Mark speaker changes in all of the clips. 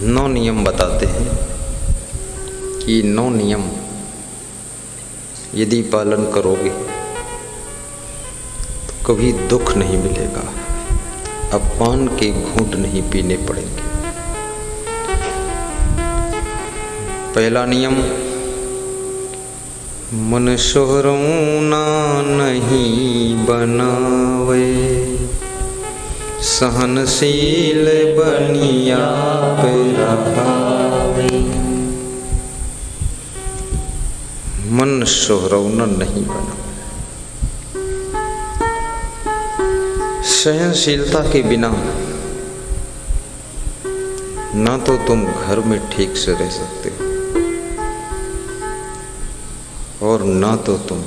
Speaker 1: 9 नियम बताते हैं कि 9 नियम यदि पालन करोगे तो कभी दुख नहीं मिलेगा, अपमान के घूंट नहीं पीने पड़ेंगे। पहला नियम, मन सोहरौना नहीं बनावे, सहनशील बनिया पे रहावे। मन सोहरौना नहीं बनावे। सहनशीलता के बिना ना तो तुम घर में ठीक से रह सकते हो और ना तो तुम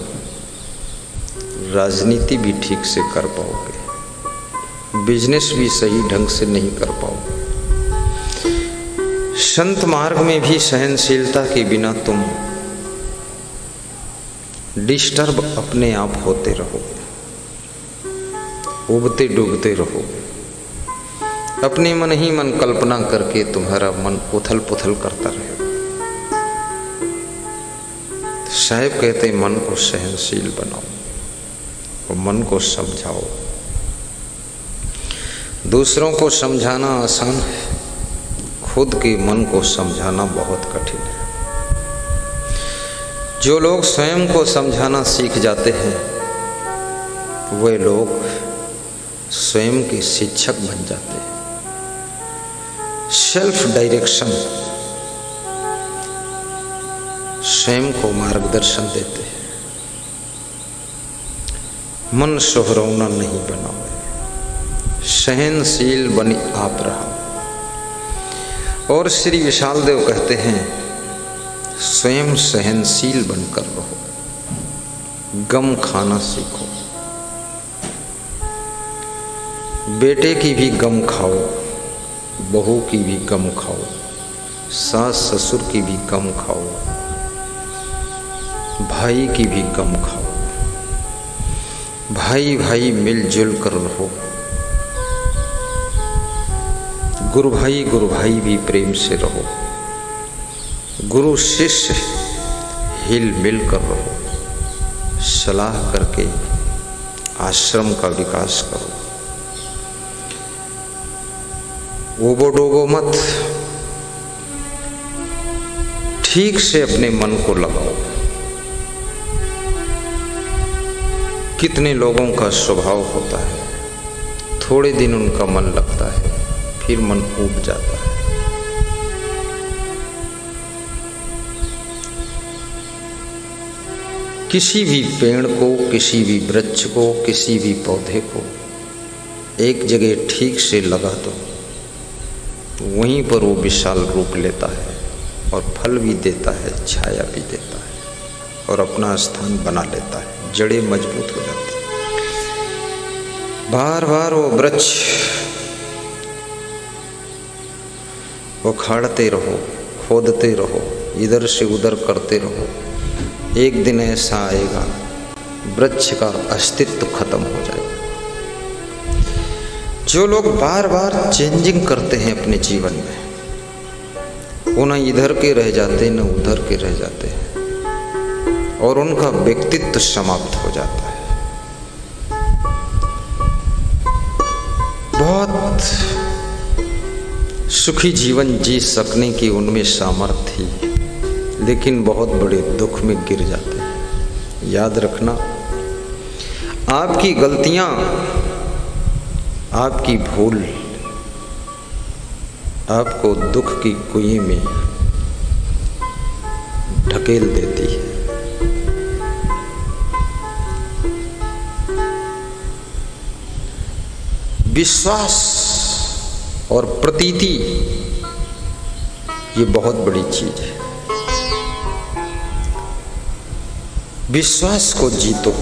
Speaker 1: राजनीति भी ठीक से कर पाओगे, बिजनेस भी सही ढंग से नहीं कर पाओगे। संत मार्ग में भी सहनशीलता के बिना तुम डिस्टर्ब अपने आप होते रहोगे, उबते डूबते रहोगे। अपने मन ही मन कल्पना करके तुम्हारा मन उथल पुथल करता रहेगा। साहब कहते मन को सहनशील बनाओ और मन को समझाओ। दूसरों को समझाना आसान है, खुद के मन को समझाना बहुत कठिन है। जो लोग स्वयं को समझाना सीख जाते हैं वे लोग स्वयं के शिक्षक बन जाते हैं। सेल्फ डायरेक्शन, स्वयं को मार्गदर्शन देते हैं। मन सोहरौना नहीं बनाओ, सहनशील बनी आप रहो। और श्री विशाल देव कहते हैं स्वयं सहनशील बनकर रहो, गम खाना सीखो। बेटे की भी गम खाओ, बहू की भी गम खाओ, सास ससुर की भी गम खाओ, भाई की भी गम खाओ। भाई भाई मिलजुल कर रहो। गुरु भाई भी प्रेम से रहो। गुरु शिष्य हिल मिल कर रहो। सलाह करके आश्रम का विकास करो। ओबो डोबो मत, ठीक से अपने मन को लगाओ। कितने लोगों का स्वभाव होता है, थोड़े दिन उनका मन लगता है, फिर मन ऊब जाता है। किसी भी पेड़ को, किसी भी वृक्ष को, किसी भी पौधे को एक जगह ठीक से लगा दो, वहीं पर वो विशाल रूप लेता है और फल भी देता है, छाया भी देता है और अपना स्थान बना लेता है, जड़ें मजबूत हो जाती हैं। बार बार वो वृक्ष उखाड़ते रहो, खोदते रहो, इधर से उधर करते रहो। एक दिन ऐसा आएगा वृक्ष का अस्तित्व खत्म हो जाएगा। जो लोग बार बार चेंजिंग करते हैं अपने जीवन में, वो न इधर के रह जाते न उधर के रह जाते हैं और उनका व्यक्तित्व समाप्त हो जाता है। बहुत सुखी जीवन जी सकने की उनमें सामर्थ्य थी, लेकिन बहुत बड़े दुख में गिर जाते हैं। याद रखना, आपकी गलतियां, आपकी भूल आपको दुख की कुएं में ढकेल देती है। विश्वास और प्रतीति ये बहुत बड़ी चीज है। विश्वास को जीतो।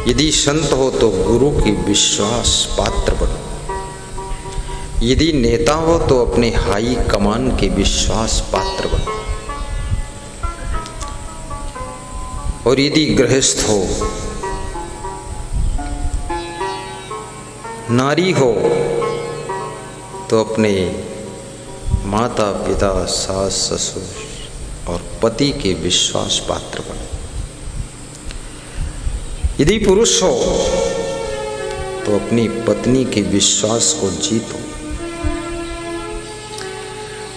Speaker 1: यदि संत हो तो गुरु की विश्वास पात्र बनो। यदि नेता हो तो अपने हाई कमान के विश्वास पात्र बनो। और यदि गृहस्थ हो, नारी हो, तो अपने माता पिता सास ससुर और पति के विश्वास पात्र बने। यदि पुरुष हो तो अपनी पत्नी के विश्वास को जीतो,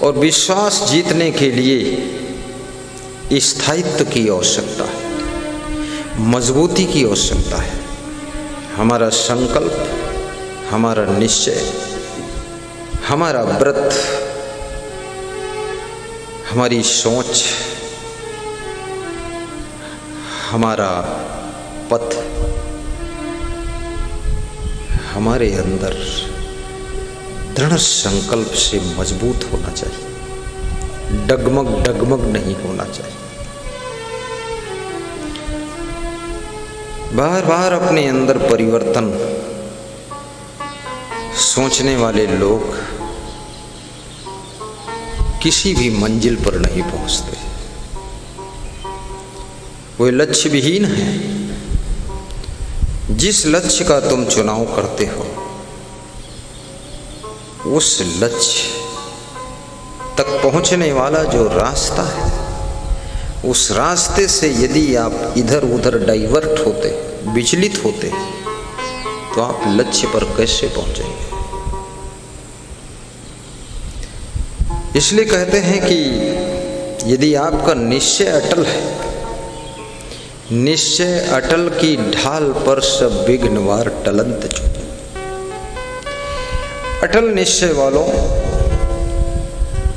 Speaker 1: और विश्वास जीतने के लिए स्थायित्व की आवश्यकता है, मजबूती की आवश्यकता है। हमारा संकल्प, हमारा निश्चय, हमारा व्रत, हमारी सोच, हमारा पथ हमारे अंदर दृढ़ संकल्प से मजबूत होना चाहिए, डगमग नहीं होना चाहिए। बार बार अपने अंदर परिवर्तन सोचने वाले लोग किसी भी मंजिल पर नहीं पहुंचते। वे लक्ष्य विहीन है। जिस लक्ष्य का तुम चुनाव करते हो उस लक्ष्य तक पहुंचने वाला जो रास्ता है, उस रास्ते से यदि आप इधर उधर डाइवर्ट होते, विचलित होते, तो आप लक्ष्य पर कैसे पहुंचेंगे। इसलिए कहते हैं कि यदि आपका निश्चय अटल है, निश्चय अटल की ढाल पर सब विघ्नवार टलंत चुके। अटल निश्चय वालों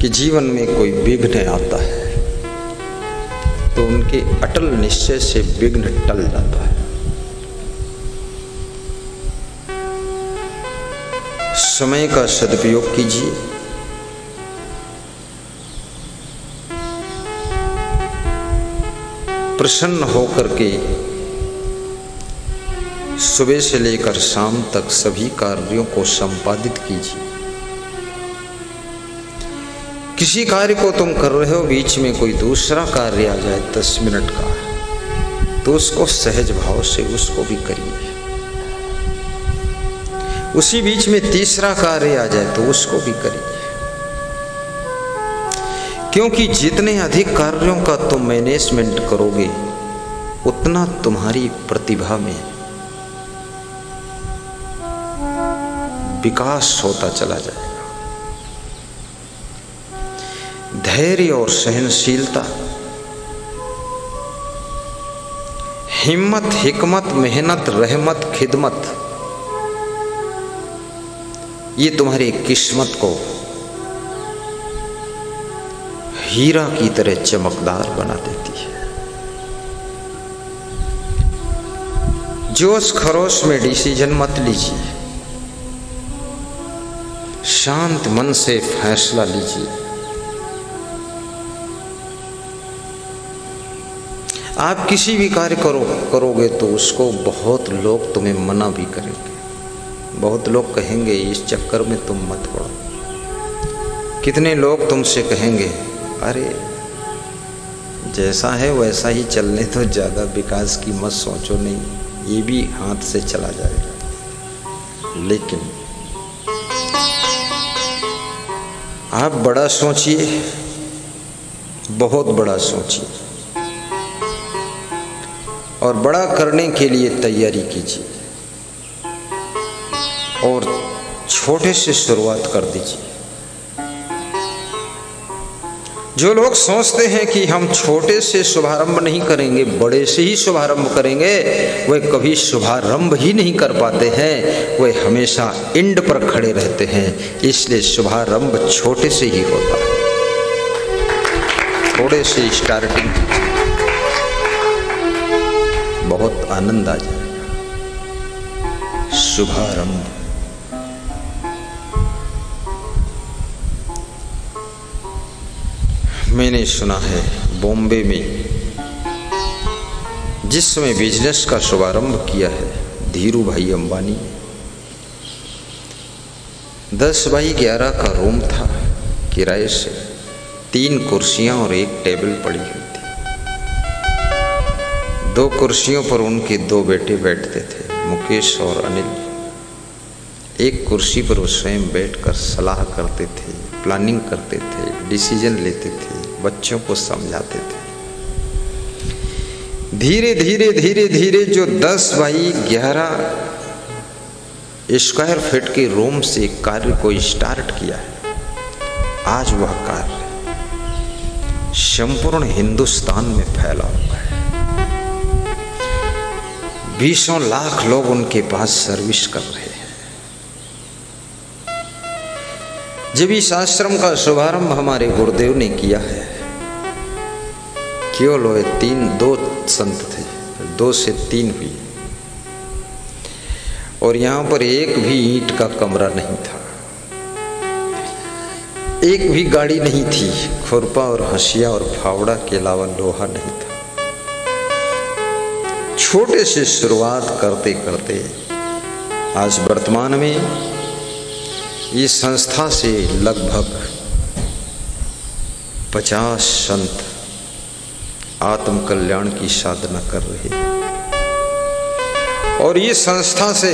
Speaker 1: के जीवन में कोई विघ्न आता है तो उनके अटल निश्चय से विघ्न टल जाता है। समय का सदुपयोग कीजिए, प्रसन्न होकर के सुबह से लेकर शाम तक सभी कार्यों को संपादित कीजिए। किसी कार्य को तुम कर रहे हो, बीच में कोई दूसरा कार्य आ जाए 10 मिनट का, तो उसको सहज भाव से उसको भी करिए। उसी बीच में तीसरा कार्य आ जाए तो उसको भी करिए, क्योंकि जितने अधिक कार्यों का तुम मैनेजमेंट करोगे उतना तुम्हारी प्रतिभा में विकास होता चला जाएगा। धैर्य और सहनशीलता, हिम्मत, हिकमत, मेहनत, रहमत, खिदमत, ये तुम्हारी किस्मत को हीरा की तरह चमकदार बना देती है। जोश खरोश में डिसीजन मत लीजिए, शांत मन से फैसला लीजिए। आप किसी भी कार्य करोगे तो उसको बहुत लोग तुम्हें मना भी करेंगे, बहुत लोग कहेंगे इस चक्कर में तुम मत पड़ो। कितने लोग तुमसे कहेंगे अरे जैसा है वैसा ही चलने तो, ज़्यादा विकास की मत सोचो, नहीं ये भी हाथ से चला जाएगा। लेकिन आप बड़ा सोचिए, बहुत बड़ा सोचिए और बड़ा करने के लिए तैयारी कीजिए और छोटे से शुरुआत कर दीजिए। जो लोग सोचते हैं कि हम छोटे से शुभारंभ नहीं करेंगे, बड़े से ही शुभारंभ करेंगे, वे कभी शुभारंभ ही नहीं कर पाते हैं। वे हमेशा एंड पर खड़े रहते हैं। इसलिए शुभारंभ छोटे से ही होता है। थोड़े से स्टार्टिंग कीजिए, बहुत आनंद आ जाएगा। शुभारंभ मैंने सुना है बॉम्बे में जिस समय बिजनेस का शुभारंभ किया है धीरू भाई अंबानी, 10x11 का रूम था किराए से, 3 कुर्सियां और 1 टेबल पड़ी हुई थी। 2 कुर्सियों पर उनके 2 बेटे बैठते थे, मुकेश और अनिल। 1 कुर्सी पर वो स्वयं बैठकर सलाह करते थे, प्लानिंग करते थे, डिसीजन लेते थे, बच्चों को समझाते थे। धीरे धीरे धीरे धीरे जो 10 बाई 11 स्क्वायर फीट के रूम से कार्य को स्टार्ट किया है, आज वह कार्य संपूर्ण हिंदुस्तान में फैला हुआ है। 20 लाख लोग उनके पास सर्विस कर रहे हैं। जब इस आश्रम का शुभारंभ हमारे गुरुदेव ने किया है, केवल वो 2 संत थे, 2 से 3 हुई, और यहाँ पर एक भी ईंट का कमरा नहीं था, एक भी गाड़ी नहीं थी, खुरपा और हंसिया और फावड़ा के अलावा लोहा नहीं था। छोटे से शुरुआत करते करते आज वर्तमान में इस संस्था से लगभग 50 संत आत्म कल्याण की साधना कर रहे हैं, और इस संस्था से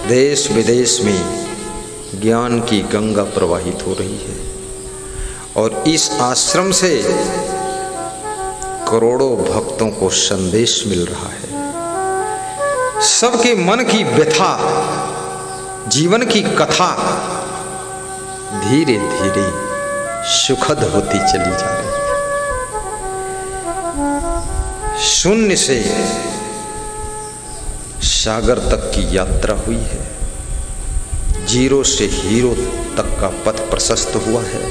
Speaker 1: देश विदेश में ज्ञान की गंगा प्रवाहित हो रही है, और इस आश्रम से करोड़ों भक्तों को संदेश मिल रहा है। सबके मन की व्यथा, जीवन की कथा धीरे धीरे सुखद होती चली जा रही है। शून्य से सागर तक की यात्रा हुई है, जीरो से हीरो तक का पथ प्रशस्त हुआ है।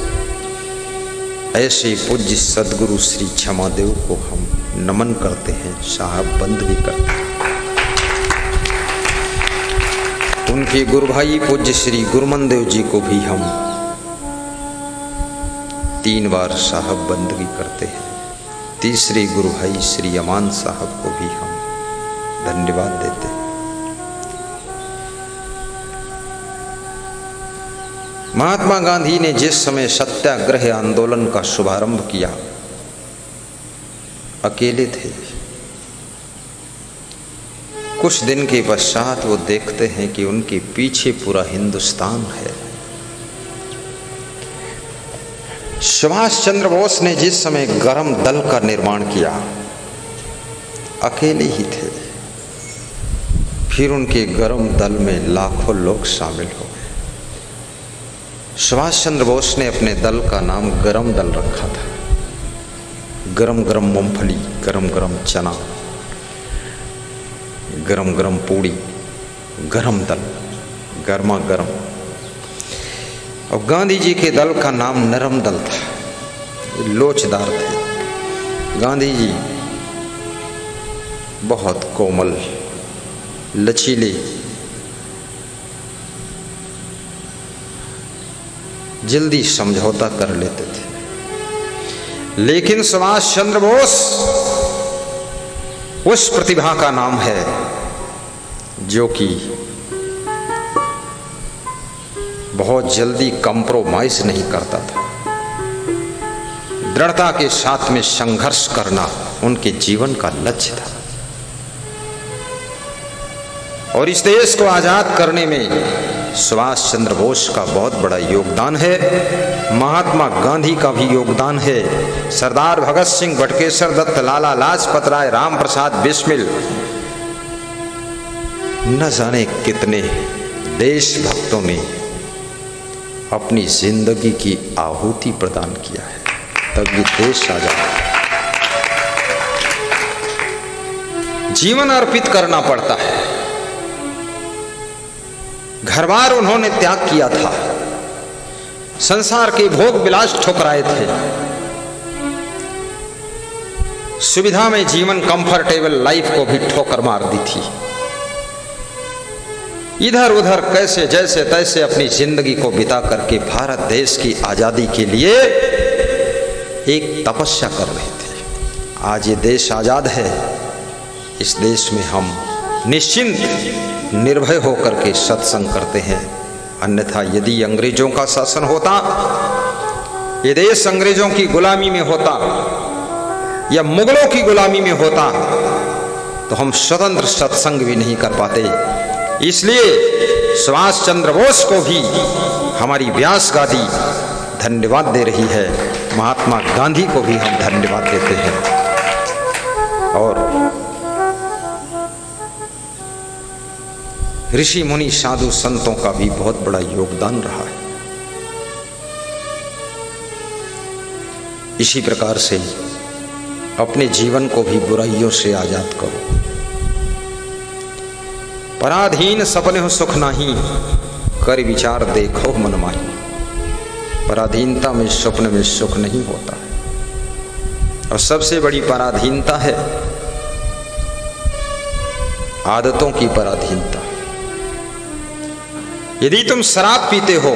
Speaker 1: ऐसे पूज्य सदगुरु श्री क्षमादेव को हम नमन करते हैं, साहब बंद भी करते हैं। उनके गुरु भाई पूज्य श्री गुरुमनदेव जी को भी हम 3 बार साहब बंदगी करते हैं। तीसरे गुरु भाई श्री अमान साहब को भी हम धन्यवाद देते हैं। महात्मा गांधी ने जिस समय सत्याग्रह आंदोलन का शुभारंभ किया, अकेले थे। कुछ दिन के पश्चात वो देखते हैं कि उनके पीछे पूरा हिंदुस्तान है। सुभाष चंद्र बोस ने जिस समय गरम दल का निर्माण किया, अकेले ही थे। फिर उनके गरम दल में लाखों लोग शामिल हो गए। सुभाष चंद्र बोस ने अपने दल का नाम गरम दल रखा था। गरम गरम मूंगफली, गरम गरम चना, गरम गरम पूड़ी, गरम दल, गर्मा गर्म। और गांधी जी के दल का नाम नरम दल था, लोचदार थे। गांधी जी बहुत कोमल, लचीले, जल्दी समझौता कर लेते थे। लेकिन सुभाष चंद्र बोस उस प्रतिभा का नाम है जो कि बहुत जल्दी कंप्रोमाइज नहीं करता था। दृढ़ता के साथ में संघर्ष करना उनके जीवन का लक्ष्य था। और इस देश को आजाद करने में सुभाष चंद्र बोस का बहुत बड़ा योगदान है। महात्मा गांधी का भी योगदान है। सरदार भगत सिंह, बटुकेश्वर दत्त, लाला लाजपत राय, राम प्रसाद बिस्मिल, न जाने कितने देशभक्तों ने अपनी जिंदगी की आहुति प्रदान किया है, तब ये देश आजाद। जीवन अर्पित करना पड़ता है। घर-बार उन्होंने त्याग किया था, संसार के भोग विलास ठुकराए थे, सुविधा में जीवन, कंफर्टेबल लाइफ को भी ठोकर मार दी थी। इधर उधर कैसे जैसे तैसे अपनी जिंदगी को बिता करके भारत देश की आजादी के लिए एक तपस्या कर रहे थे। आज ये देश आजाद है। इस देश में हम निश्चिंत निर्भय होकर के सत्संग करते हैं। अन्यथा यदि अंग्रेजों का शासन होता, ये देश अंग्रेजों की गुलामी में होता या मुगलों की गुलामी में होता, तो हम स्वतंत्र सत्संग भी नहीं कर पाते। इसलिए सुभाष चंद्र बोस को भी हमारी व्यास गादी धन्यवाद दे रही है, महात्मा गांधी को भी हम धन्यवाद देते हैं। और ऋषि मुनि साधु संतों का भी बहुत बड़ा योगदान रहा है। इसी प्रकार से अपने जीवन को भी बुराइयों से आजाद करो। पराधीन सपने हो सुख नाही, कर विचार देखो मन माही। पराधीनता में स्वप्न में सुख नहीं होता है। और सबसे बड़ी पराधीनता है आदतों की पराधीनता। यदि तुम शराब पीते हो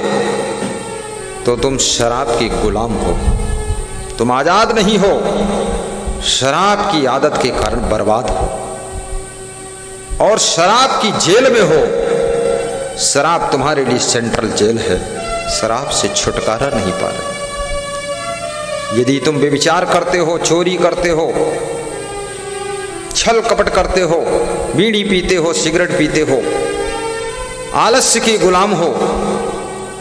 Speaker 1: तो तुम शराब के गुलाम हो, तुम आजाद नहीं हो, शराब की आदत के कारण बर्बाद हो। और शराब की जेल में हो, शराब तुम्हारे लिए सेंट्रल जेल है, शराब से छुटकारा नहीं पा रहे। यदि तुम व्यभिचार करते हो, चोरी करते हो, छल कपट करते हो, बीड़ी पीते हो, सिगरेट पीते हो, आलस्य के गुलाम हो,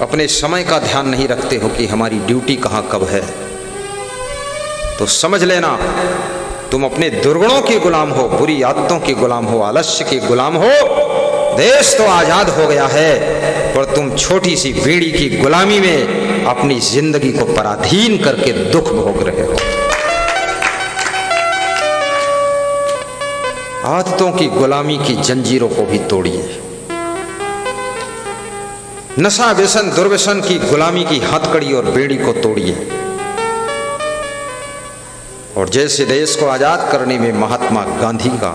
Speaker 1: अपने समय का ध्यान नहीं रखते हो कि हमारी ड्यूटी कहां कब है, तो समझ लेना तुम अपने दुर्गुणों के गुलाम हो, बुरी आदतों के गुलाम हो, आलस्य के गुलाम हो। देश तो आजाद हो गया है, पर तुम छोटी सी बीड़ी की गुलामी में अपनी जिंदगी को पराधीन करके दुख भोग रहे हो। आदतों की गुलामी की जंजीरों को भी तोड़िए। नशा व्यसन दुर्व्यसन की गुलामी की हथकड़ी और बेड़ी को तोड़िए। और जैसे देश को आजाद करने में महात्मा गांधी का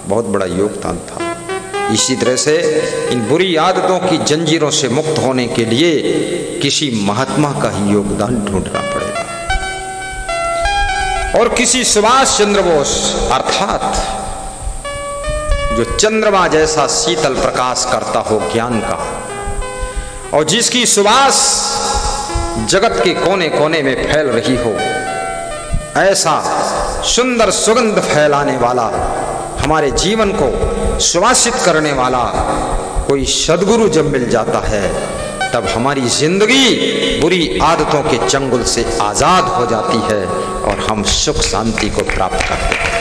Speaker 1: बहुत बड़ा योगदान था, इसी तरह से इन बुरी आदतों की जंजीरों से मुक्त होने के लिए किसी महात्मा का ही योगदान ढूंढना पड़ेगा। और किसी सुभाष चंद्र बोस अर्थात जो चंद्रमा जैसा शीतल प्रकाश करता हो ज्ञान का, और जिसकी सुवास जगत के कोने कोने में फैल रही हो, ऐसा सुंदर सुगंध फैलाने वाला, हमारे जीवन को सुवासित करने वाला कोई सद्गुरु जब मिल जाता है, तब हमारी जिंदगी बुरी आदतों के चंगुल से आजाद हो जाती है और हम सुख शांति को प्राप्त करते हैं।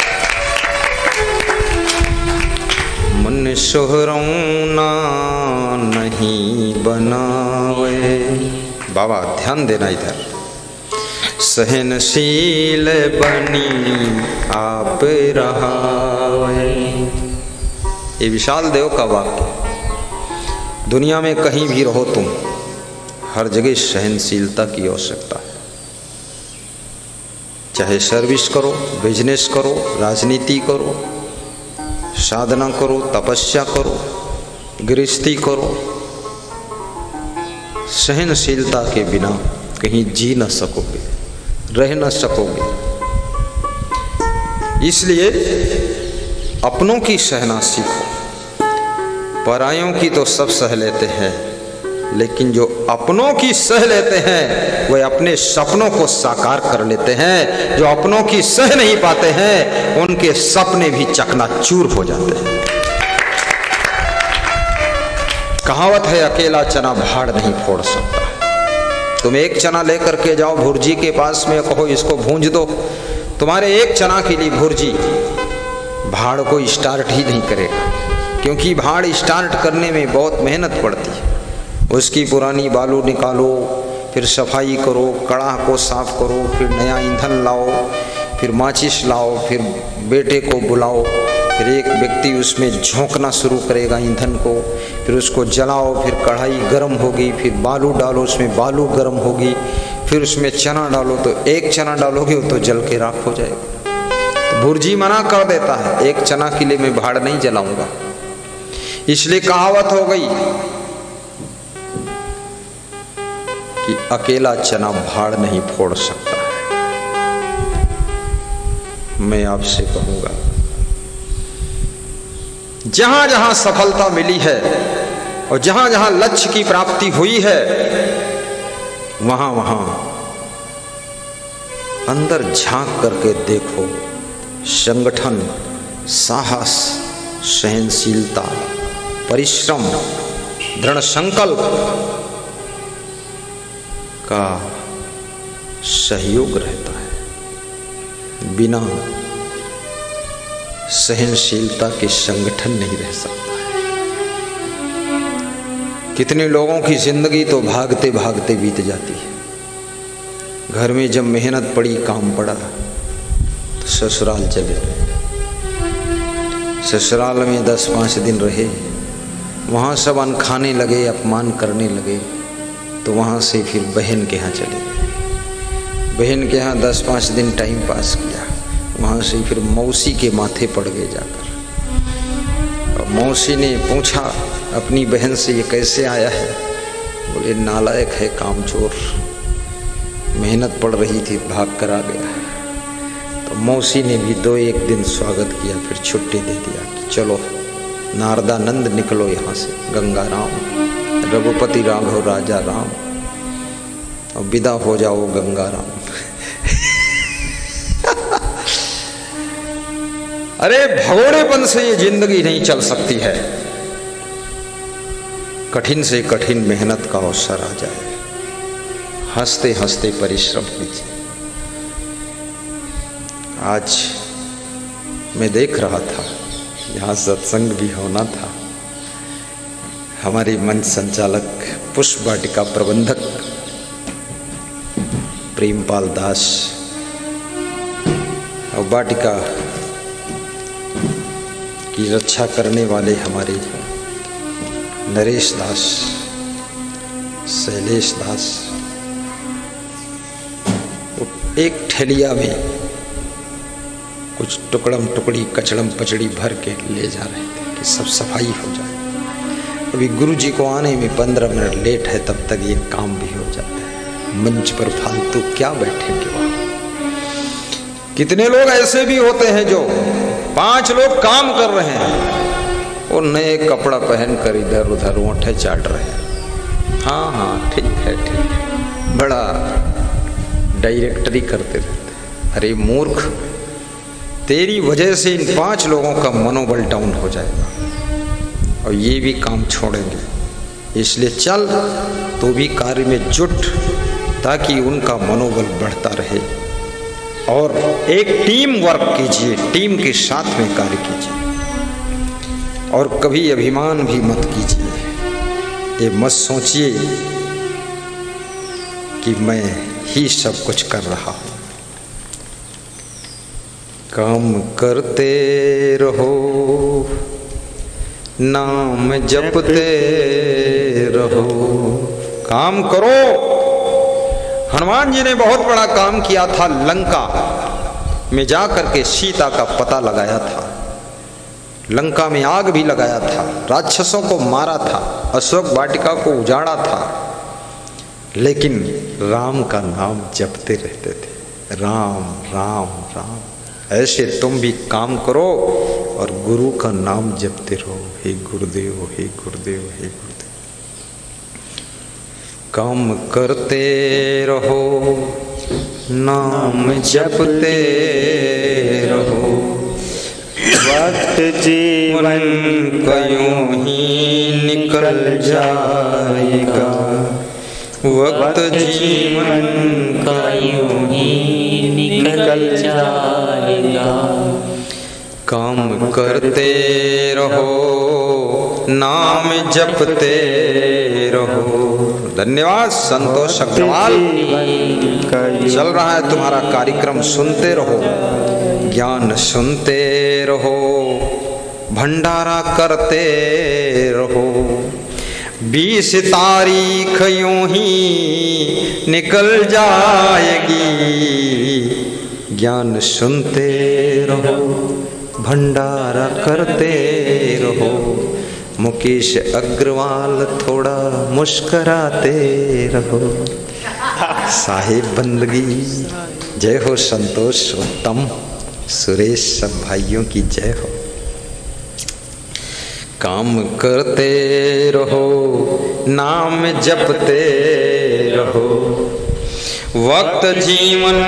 Speaker 1: मन सोहरौना नहीं बनावे, बाबा ध्यान देना इधर, सहनशील बनी आप रहावे। ये विशाल देव का वाक्य। दुनिया में कहीं भी रहो तुम, हर जगह सहनशीलता की आवश्यकता है। चाहे सर्विस करो, बिजनेस करो, राजनीति करो, साधना करो, तपस्या करो, गृहस्थी करो, सहनशीलता के बिना कहीं जी न सकोगे, रह न सकोगे। इसलिए अपनों की सहना सीखो। परायों की तो सब सह लेते हैं, लेकिन जो अपनों की सह लेते हैं वे अपने सपनों को साकार कर लेते हैं। जो अपनों की सह नहीं पाते हैं उनके सपने भी चकनाचूर हो जाते हैं। कहावत है, अकेला चना भाड़ नहीं फोड़ सकता। तुम एक चना लेकर के जाओ भुर्जी के पास में, कहो इसको भूंज दो, तुम्हारे एक चना के लिए भुर्जी भाड़ को स्टार्ट ही नहीं करेगा, क्योंकि भाड़ स्टार्ट करने में बहुत मेहनत पड़ती है। उसकी पुरानी बालू निकालो, फिर सफाई करो, कड़ाह को साफ करो, फिर नया ईंधन लाओ, फिर माचिस लाओ, फिर बेटे को बुलाओ, फिर एक व्यक्ति उसमें झोंकना शुरू करेगा ईंधन को, फिर उसको जलाओ, फिर कढ़ाई गर्म होगी, फिर बालू डालो, उसमें बालू गर्म होगी, फिर उसमें चना डालो, तो एक चना डालोगे तो जल के राख हो जाएगा। तो भुर्जी मना कर देता है, एक चना के लिए मैं भाड़ नहीं जलाऊंगा। इसलिए कहावत हो गई कि अकेला चना भाड़ नहीं फोड़ सकता है। मैं आपसे कहूंगा, जहां जहां सफलता मिली है और जहां जहां लक्ष्य की प्राप्ति हुई है, वहां वहां अंदर झांक करके देखो, संगठन, साहस, सहनशीलता, परिश्रम, दृढ़ संकल्प का सहयोग रहता है। बिना सहनशीलता के संगठन नहीं रह सकता है। कितने लोगों की जिंदगी तो भागते भागते बीत जाती है। घर में जब मेहनत पड़ी, काम पड़ा, तो ससुराल चले गए। ससुराल में 10-5 दिन रहे, वहाँ सब अनखाने लगे, अपमान करने लगे, तो वहाँ से फिर बहन के यहाँ चले गए। बहन के यहाँ 10-5 दिन टाइम पास किया, वहाँ से फिर मौसी के माथे पड़ गए जाकर। और मौसी ने पूछा अपनी बहन से, ये कैसे आया है? बोले नालायक है, कामचोर, मेहनत पड़ रही थी, भाग कर आ गया है। तो मौसी ने भी 2-1 दिन स्वागत किया, फिर छुट्टी दे दिया कि चलो नारदानंद निकलो यहाँ से, गंगा राम, रघुपति राघव राजा राम, और विदा हो जाओ गंगा राम। अरे भगोड़ेपन से ये जिंदगी नहीं चल सकती है। कठिन से कठिन मेहनत का अवसर आ जाए, हंसते हंसते परिश्रम कीजिए। आज मैं देख रहा था, यहाँ सत्संग भी होना था। हमारे मंच संचालक, पुष्प वाटिका प्रबंधक प्रेमपाल दास और वाटिका की रक्षा करने वाले हमारे नरेश दास, शैलेश दास, एक ठेलिया में कुछ टुकड़म टुकड़ी, कचड़म पचड़ी भर के ले जा रहे थे कि सब सफाई हो जाए। अभी गुरु जी को आने में 15 मिनट लेट है, तब तक ये काम भी हो जाता है। मंच पर फालतू क्या बैठेंगे वहाँ। कितने लोग ऐसे भी होते हैं जो 5 लोग काम कर रहे हैं, वो नए कपड़ा पहन कर इधर उधर ओंठे चाट रहे हैं। हाँ हाँ ठीक है, ठीक है, बड़ा डायरेक्टरी करते रहते। अरे मूर्ख, तेरी वजह से इन 5 लोगों का मनोबल डाउन हो जाएगा और ये भी काम छोड़ेंगे। इसलिए चल तो भी कार्य में जुट, ताकि उनका मनोबल बढ़ता रहे। और एक टीम वर्क कीजिए, टीम के साथ में कार्य कीजिए, और कभी अभिमान भी मत कीजिए। ये मत सोचिए कि मैं ही सब कुछ कर रहा हूँ। काम करते रहो, नाम जपते रहो। काम करो। हनुमान जी ने बहुत बड़ा काम किया था। लंका में जाकर के सीता का पता लगाया था, लंका में आग भी लगाया था, राक्षसों को मारा था, अशोक वाटिका को उजाड़ा था, लेकिन राम का नाम जपते रहते थे। राम राम राम। ऐसे तुम भी काम करो और गुरु का नाम जपते रहो। हे गुरुदेव, हे गुरुदेव, हे गुरुदेव। काम करते रहो, नाम जपते रहो। वक्त जीवन का यूं ही निकल जाएगा, वक्त जीवन का यूं ही निकल जाएगा। काम करते रहो, नाम जपते रहो। धन्यवाद संतोष अग्रवाल। चल रहा है तुम्हारा कार्यक्रम, सुनते रहो, ज्ञान सुनते रहो, भंडारा करते रहो। 20 तारीख यूं ही निकल जाएगी, ज्ञान सुनते रहो, भंडारा करते रहो। मुकेश अग्रवाल थोड़ा मुस्कराते रहो। साहिब बंदगी। जय हो संतोष, उत्तम, सुरेश, सब भाइयों की जय हो। काम करते रहो, नाम जपते रहो। वक्त जीवन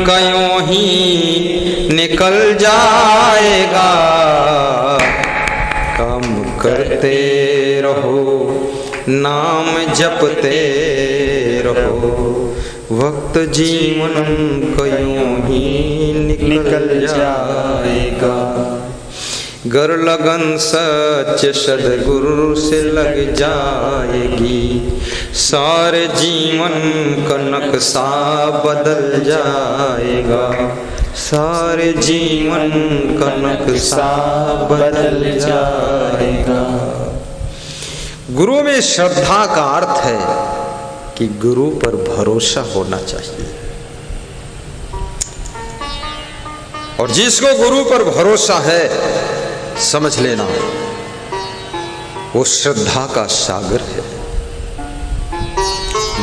Speaker 1: का यूं ही निकल जाएगा। काम करते रहो, नाम जपते रहो। वक्त जीवन कयों ही निकल जाएगा। गर लगन सच सदगुरु से लग जाएगी, सारे जीवन का नक्शा बदल जाएगा। सारे जीवन का नक्शा बदल जाएगा। गुरु में श्रद्धा का अर्थ है कि गुरु पर भरोसा होना चाहिए, और जिसको गुरु पर भरोसा है समझ लेना वो श्रद्धा का सागर है।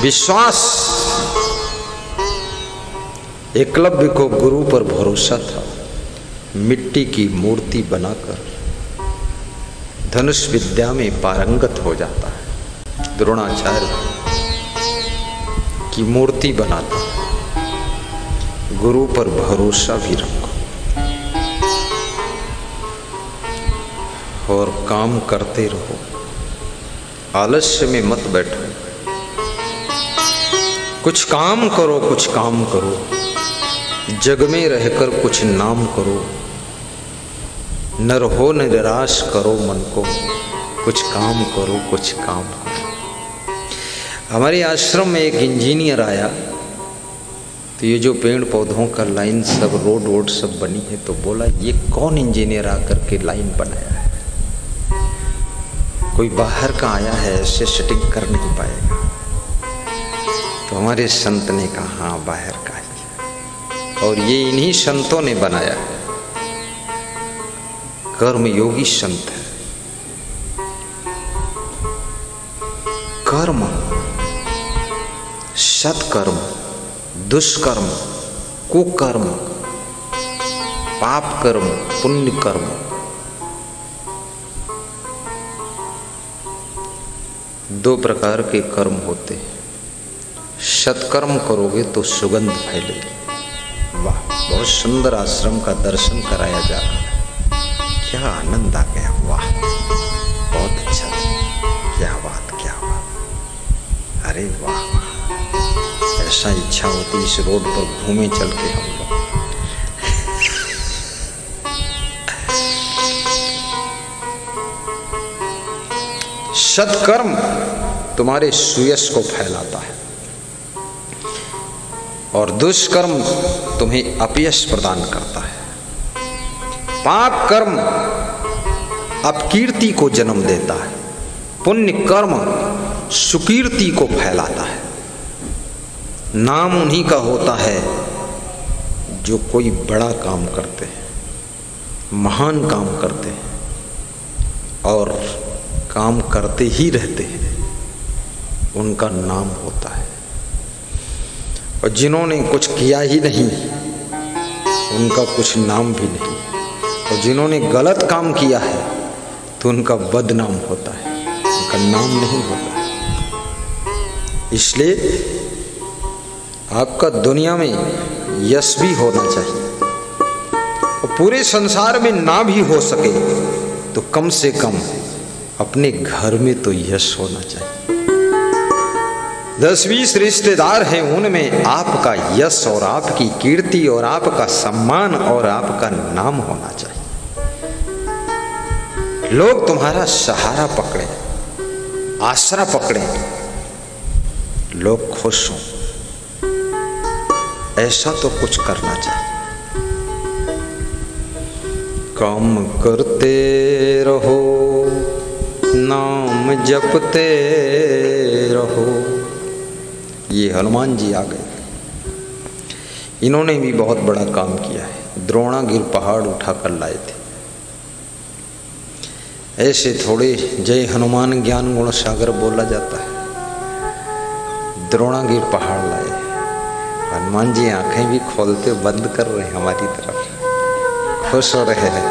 Speaker 1: विश्वास, एकलव्य को गुरु पर भरोसा था, मिट्टी की मूर्ति बनाकर धनुष विद्या में पारंगत हो जाता है। द्रोणाचार्य की मूर्ति बनाता है। गुरु पर भरोसा भी रखो और काम करते रहो, आलस्य में मत बैठो। कुछ काम करो, कुछ काम करो, जग में रहकर कुछ नाम करो। न रहो निराश करो मन को, कुछ काम करो, कुछ काम करो। हमारे आश्रम में एक इंजीनियर आया, तो ये जो पेड़ पौधों का लाइन सब रोड वोड सब बनी है, तो बोला ये कौन इंजीनियर आकर के लाइन बनाया है, कोई बाहर का आया है, ऐसे सेटिंग कर नहीं पाएगा। तो हमारे संत ने कहा हाँ बाहर का ही, और ये इन्हीं संतों ने बनाया है। कर्म योगी संत है। कर्म, सत्कर्म, दुष्कर्म, कुकर्म, पाप कर्म, पुण्य कर्म, दो प्रकार के कर्म होते हैं। सत्कर्म करोगे तो सुगंध फैलेगी। वाह, बहुत सुंदर आश्रम का दर्शन कराया जा रहा है, क्या आनंद आ गया। वाह, बहुत अच्छा था, क्या बात, क्या बात। अरे वाह, ऐसा इच्छा होती इस रोड पर घूमे चल के हम लोग। सत्कर्म तुम्हारे सुयश को फैलाता है, और दुष्कर्म तुम्हें अपयश प्रदान करता है। पाप कर्म अपकीर्ति को जन्म देता है, पुण्य कर्म सुकीर्ति को फैलाता है। नाम उन्हीं का होता है जो कोई बड़ा काम करते हैं, महान काम करते हैं, और काम करते ही रहते हैं, उनका नाम होता है। और जिन्होंने कुछ किया ही नहीं, उनका कुछ नाम भी नहीं। और जिन्होंने गलत काम किया है तो उनका बदनाम होता है, उनका नाम नहीं होता है। इसलिए आपका दुनिया में यश भी होना चाहिए, और पूरे संसार में ना भी हो सके तो कम से कम अपने घर में तो यश होना चाहिए। 10-20 रिश्तेदार हैं, उनमें आपका यश और आपकी कीर्ति और आपका सम्मान और आपका नाम होना चाहिए। लोग तुम्हारा सहारा पकड़े, आसरा पकड़े, लोग खुश हों, ऐसा तो कुछ करना चाहिए। काम करते रहो, नाम जपते रहो। ये हनुमान जी आ गए, इन्होंने भी बहुत बड़ा काम किया है। द्रोणागिर पहाड़ उठाकर लाए थे। ऐसे थोड़े जय हनुमान ज्ञान गुण सागर बोला जाता है। द्रोणागिर पहाड़ लाए। हनुमान जी आंखें भी खोलते बंद कर रहे हैं हमारी तरफ, खुश हो रहे हैं।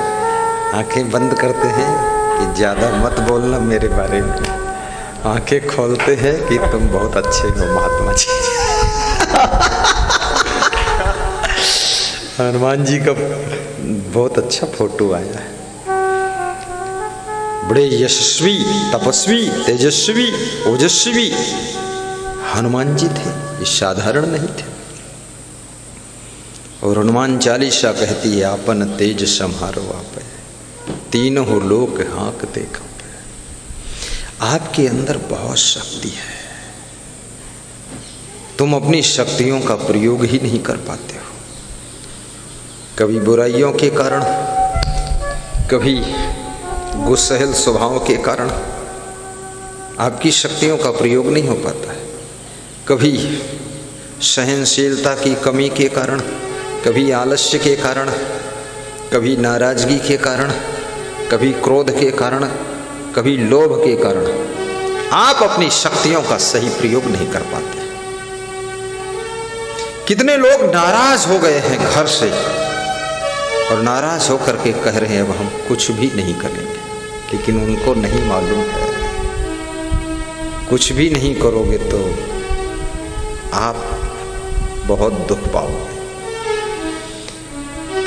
Speaker 1: आंखें बंद करते हैं कि ज़्यादा मत बोलना मेरे बारे में, आंखें खोलते हैं कि तुम बहुत अच्छे हो महात्मा जी। हनुमान जी का बहुत अच्छा फोटो आया है। बड़े यशस्वी, तपस्वी, तेजस्वी, ओजस्वी हनुमान जी थे। ये साधारण नहीं थे। और हनुमान चालीसा कहती है, आपन तेज सम्हारो आपे, तीनों लोक हाँक देखो। आपके अंदर बहुत शक्ति है, तुम अपनी शक्तियों का प्रयोग ही नहीं कर पाते हो। कभी बुराइयों के कारण, कभी गुस्सैल स्वभाव के कारण आपकी शक्तियों का प्रयोग नहीं हो पाता है। कभी सहनशीलता की कमी के कारण, कभी आलस्य के कारण, कभी नाराजगी के कारण, कभी क्रोध के कारण, कभी लोभ के कारण आप अपनी शक्तियों का सही प्रयोग नहीं कर पाते। कितने लोग नाराज हो गए हैं घर से और नाराज होकर के कह रहे हैं अब हम कुछ भी नहीं करेंगे, लेकिन उनको नहीं मालूम है कुछ भी नहीं करोगे तो आप बहुत दुख पाओगे।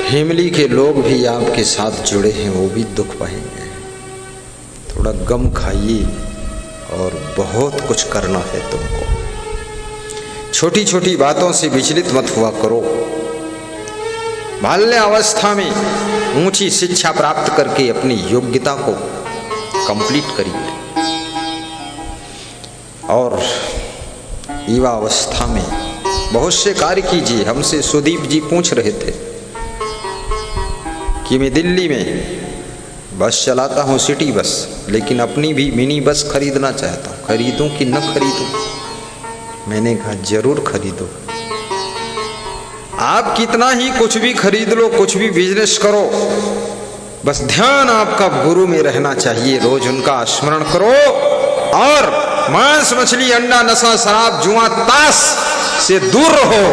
Speaker 1: फैमिली के लोग भी आपके साथ जुड़े हैं, वो भी दुख पाएंगे। थोड़ा गम खाइए और बहुत कुछ करना है तुमको। छोटी छोटी बातों से विचलित मत हुआ करो। बाल्यावस्था में ऊंची शिक्षा प्राप्त करके अपनी योग्यता को कंप्लीट करिए और युवावस्था में बहुत से कार्य कीजिए। हमसे सुदीप जी पूछ रहे थे कि मैं दिल्ली में बस चलाता हूँ, सिटी बस, लेकिन अपनी भी मिनी बस खरीदना चाहता हूँ, खरीदूं कि न खरीदूं? मैंने कहा जरूर खरीदो। आप कितना ही कुछ भी खरीद लो, कुछ भी बिजनेस करो, बस ध्यान आपका गुरु में रहना चाहिए। रोज उनका स्मरण करो और मांस मछली अंडा नशा शराब जुआ ताश से दूर रहो।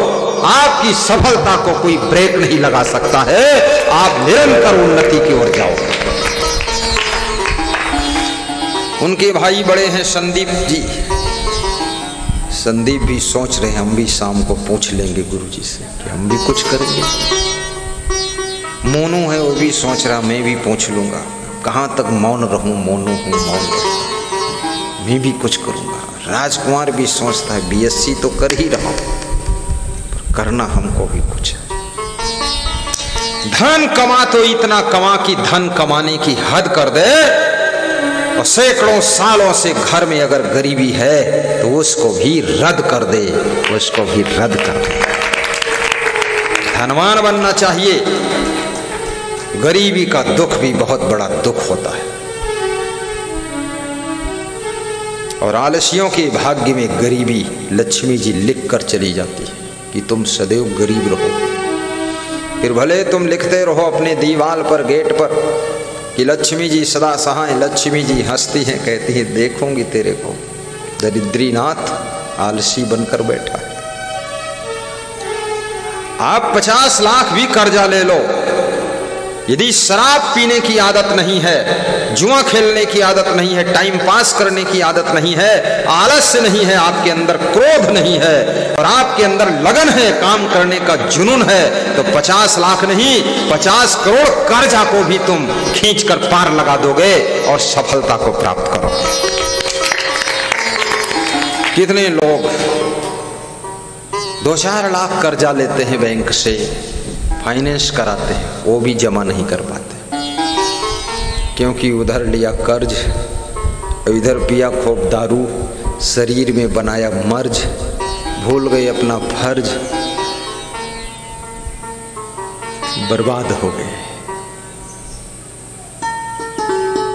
Speaker 1: आपकी सफलता को कोई ब्रेक नहीं लगा सकता है। आप निरंतर उन्नति की ओर जाओ। उनके भाई बड़े हैं संदीप जी। संदीप भी सोच रहे हैं हम भी शाम को पूछ लेंगे गुरुजी से कि हम भी कुछ करेंगे। मोनू है, वो भी सोच रहा मैं भी पूछ लूंगा, कहाँ तक मौन रहूं, मोनू हूं मौन रहूं, मैं भी कुछ करूंगा। राजकुमार भी सोचता है बीएससी तो कर ही रहा हूं, पर करना हमको भी कुछ है। धन कमा तो इतना कमा कि धन कमाने की हद कर दे, और सैकड़ों सालों से घर में अगर गरीबी है तो उसको भी रद्द कर दे, उसको भी रद्द कर दे। धनवान बनना चाहिए। गरीबी का दुख भी बहुत बड़ा दुख होता है, और आलसियों के भाग्य में गरीबी लक्ष्मी जी लिख कर चली जाती है कि तुम सदैव गरीब रहो। फिर भले तुम लिखते रहो अपने दीवार पर, गेट पर कि लक्ष्मी जी सदा सहाय, लक्ष्मी जी हंसती हैं, कहती है देखूंगी तेरे को, दरिद्रीनाथ आलसी बनकर बैठा है। आप 50 लाख भी कर्जा ले लो, यदि शराब पीने की आदत नहीं है, जुआ खेलने की आदत नहीं है, टाइम पास करने की आदत नहीं है, आलस्य नहीं है, आपके अंदर क्रोध नहीं है और आपके अंदर लगन है, काम करने का जुनून है, तो 50 लाख नहीं 50 करोड़ कर्जा को भी तुम खींचकर पार लगा दोगे और सफलता को प्राप्त करोगे। कितने लोग 2-4 लाख कर्जा लेते हैं बैंक से, फाइनेंस कराते हैं, वो भी जमा नहीं कर पाते, क्योंकि उधर लिया कर्ज, इधर पिया खूब दारू, शरीर में बनाया मर्ज, भूल गए अपना फर्ज, बर्बाद हो गए।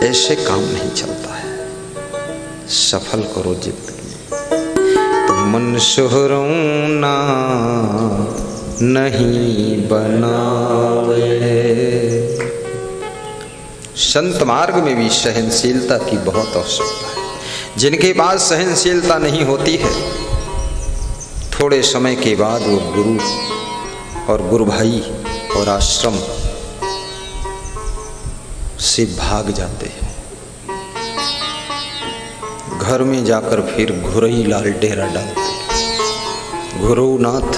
Speaker 1: ऐसे काम नहीं चलता है। सफल करो जिंदगी, तो मन सुहरौना नहीं बनावे। संत मार्ग में भी सहनशीलता की बहुत आवश्यकता है। जिनके पास सहनशीलता नहीं होती है, थोड़े समय के बाद वो गुरु और गुरु भाई और आश्रम से भाग जाते हैं। घर में जाकर फिर घुरई लाल डेरा डालते। गुरुनाथ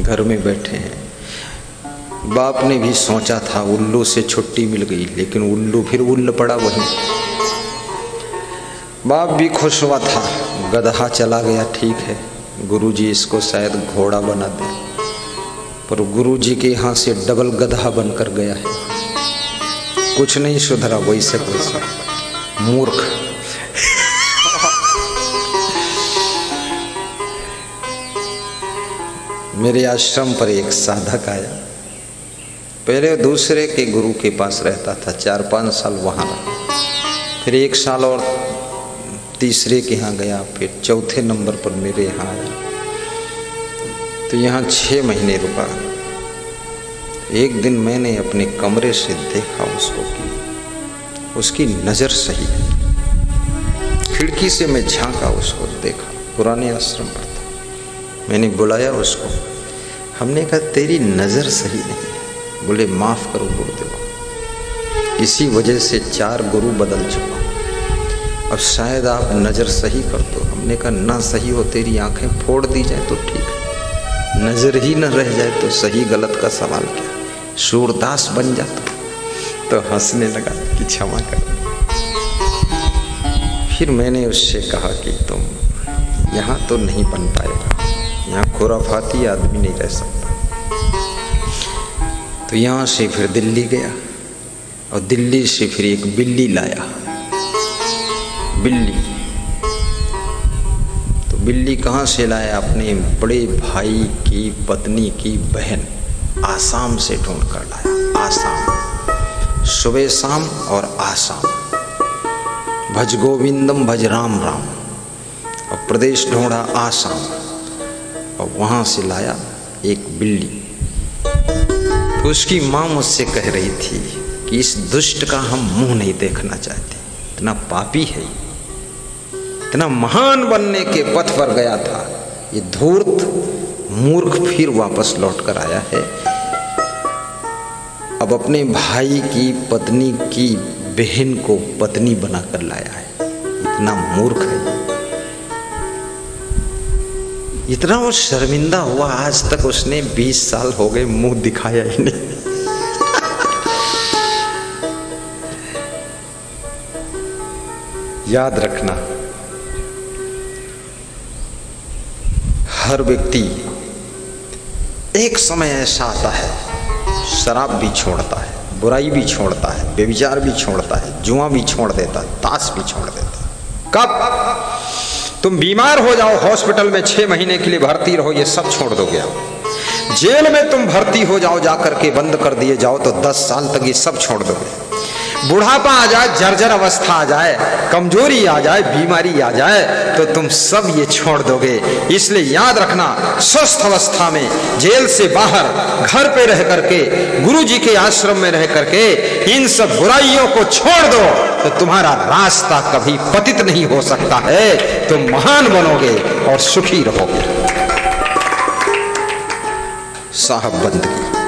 Speaker 1: घर में बैठे हैं। बाप ने भी सोचा था उल्लू से छुट्टी मिल गई, लेकिन उल्लू फिर उल्ल पड़ा वहीं। बाप भी खुश हुआ था, गधा चला गया ठीक है, गुरुजी इसको शायद घोड़ा बना दे, पर गुरुजी के यहाँ से डबल गधा बनकर गया है। कुछ नहीं सुधरा, वही से वैसा मूर्ख। मेरे आश्रम पर एक साधक आया, पहले दूसरे के गुरु के पास रहता था, 4-5 साल वहाँ रहा, फिर 1 साल और तीसरे के यहाँ गया, फिर चौथे नंबर पर मेरे यहाँ आया। तो यहाँ 6 महीने रुका। एक दिन मैंने अपने कमरे से देखा उसको कि उसकी नज़र सही है। खिड़की से मैं झांका, उसको देखा, पुराने आश्रम पर था। मैंने बुलाया उसको, हमने कहा तेरी नज़र सही नहीं है। बोले माफ़ करो गुरुदेव, इसी वजह से 4 गुरु बदल चुका, अब शायद आप नज़र सही कर दो। हमने कहा ना सही हो, तेरी आंखें फोड़ दी जाए तो ठीक है, नज़र ही न रह जाए तो सही गलत का सवाल क्या, सूरदास बन जाता। तो हंसने लगा कि क्षमा कर। फिर मैंने उससे कहा कि तुम यहाँ तो नहीं बन पाएगा, यहाँ खुराफाती आदमी नहीं रह सकता। तो यहाँ से फिर दिल्ली गया और दिल्ली से फिर एक बिल्ली लाया। बिल्ली तो बिल्ली कहाँ से लाया? अपने बड़े भाई की पत्नी की बहन आसाम से ढूंढ कर लाया। आसाम, सुबह शाम और आसाम, भज गोविंदम भज राम राम। और प्रदेश ढूंढा आसाम और वहाँ से लाया एक बिल्ली। तो उसकी माँ मुझसे कह रही थी कि इस दुष्ट का हम मुंह नहीं देखना चाहते, इतना पापी है, इतना महान बनने के पथ पर गया था, ये धूर्त मूर्ख फिर वापस लौट कर आया है। अब अपने भाई की पत्नी की बहन को पत्नी बनाकर लाया है, इतना मूर्ख है। इतना वो शर्मिंदा हुआ, आज तक उसने 20 साल हो गए मुंह दिखाया ही नहीं। याद रखना, हर व्यक्ति एक समय ऐसा आता है, शराब भी छोड़ता है, बुराई भी छोड़ता है, व्यभिचार भी छोड़ता है, जुआ भी छोड़ देता है, ताश भी छोड़ देता है। कब तुम बीमार हो जाओ, हॉस्पिटल में 6 महीने के लिए भर्ती रहो, ये सब छोड़ दोगे आप। जेल में तुम भर्ती हो जाओ, जाकर के बंद कर दिए जाओ, तो 10 साल तक ये सब छोड़ दोगे। बुढ़ापा आ जाए, जर्जर अवस्था आ जाए, कमजोरी आ जाए, बीमारी आ जाए, तो तुम सब ये छोड़ दोगे। इसलिए याद रखना, स्वस्थ अवस्था में, जेल से बाहर, घर पे रह करके, गुरु जी के आश्रम में रह करके इन सब बुराइयों को छोड़ दो, तो तुम्हारा रास्ता कभी पतित नहीं हो सकता है, तुम महान बनोगे और सुखी रहोगे। साहब बंद की।